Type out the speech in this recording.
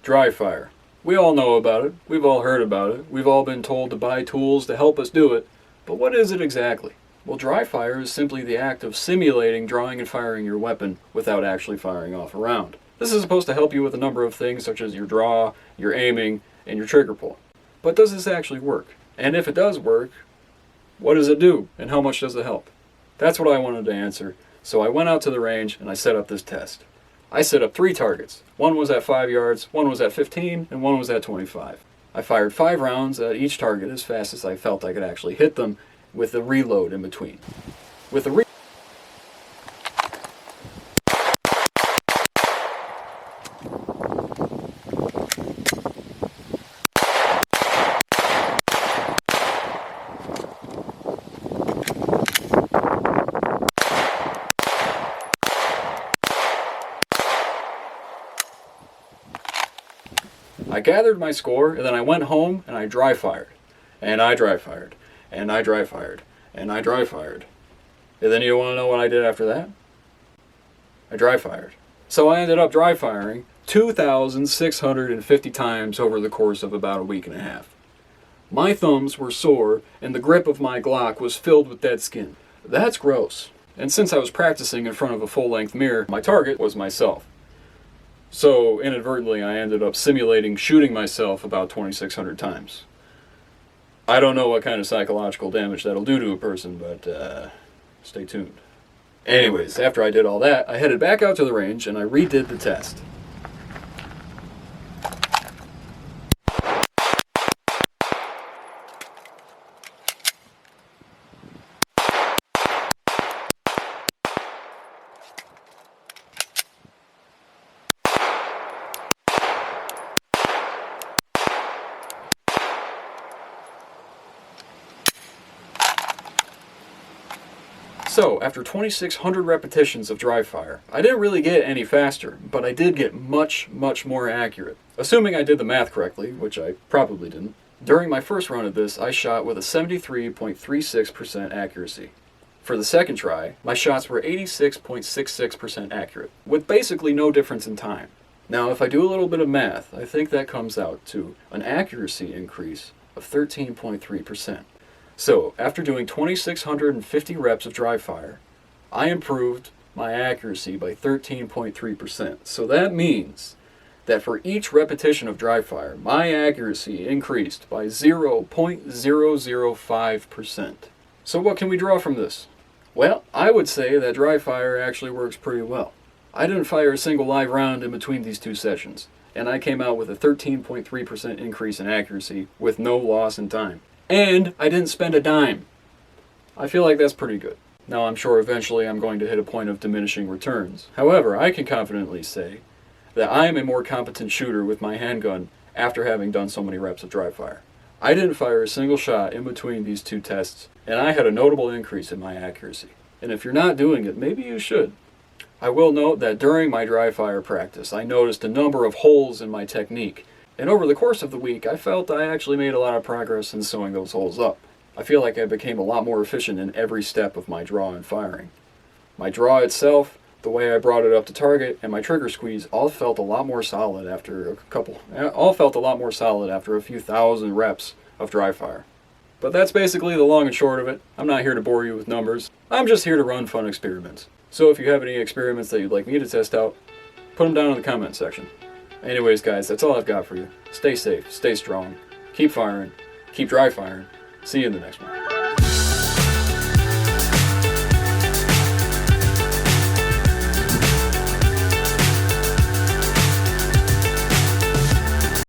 Dry fire. We all know about it, we've all heard about it, we've all been told to buy tools to help us do it, but what is it exactly? Well, dry fire is simply the act of simulating drawing and firing your weapon without actually firing off a round. This is supposed to help you with a number of things such as your draw, your aiming, and your trigger pull. But does this actually work? And if it does work, what does it do and how much does it help? That's what I wanted to answer, so I went out to the range and I set up this test. I set up 3 targets. One was at 5 yards, one was at 15, and one was at 25. I fired 5 rounds at each target as fast as I felt I could actually hit them, with a reload in between. With a I gathered my score, and then I went home and I dry fired. And I dry fired. And I dry fired. And I dry fired. And then you want to know what I did after that? I dry fired. So I ended up dry firing 2,650 times over the course of about a week and a half. My thumbs were sore, and the grip of my Glock was filled with dead skin. That's gross. And since I was practicing in front of a full-length mirror, my target was myself. So, inadvertently, I ended up simulating shooting myself about 2,600 times. I don't know what kind of psychological damage that'll do to a person, but stay tuned. Anyways, after I did all that, I headed back out to the range and I redid the test. So, after 2,600 repetitions of dry fire, I didn't really get any faster, but I did get much more accurate. Assuming I did the math correctly, which I probably didn't, during my first run of this, I shot with a 73.36% accuracy. For the second try, my shots were 86.66% accurate, with basically no difference in time. Now, if I do a little bit of math, I think that comes out to an accuracy increase of 13.3%. So, after doing 2,650 reps of dry fire, I improved my accuracy by 13.3%. So that means that for each repetition of dry fire, my accuracy increased by 0.005%. So what can we draw from this? Well, I would say that dry fire actually works pretty well. I didn't fire a single live round in between these 2 sessions, and I came out with a 13.3% increase in accuracy with no loss in time. And I didn't spend a dime. I feel like that's pretty good. Now, I'm sure eventually I'm going to hit a point of diminishing returns. However, I can confidently say that I am a more competent shooter with my handgun after having done so many reps of dry fire. I didn't fire a single shot in between these 2 tests, and I had a notable increase in my accuracy. And if you're not doing it, maybe you should. I will note that during my dry fire practice, I noticed a number of holes in my technique. And over the course of the week, I felt I actually made a lot of progress in sewing those holes up. I feel like I became a lot more efficient in every step of my draw and firing. My draw itself, the way I brought it up to target, and my trigger squeeze all felt a lot more solid after a few thousand reps of dry fire. But that's basically the long and short of it. I'm not here to bore you with numbers. I'm just here to run fun experiments. So if you have any experiments that you'd like me to test out, put them down in the comment section. Anyways, guys, that's all I've got for you. Stay safe, stay strong, keep firing, keep dry firing. See you in the next one.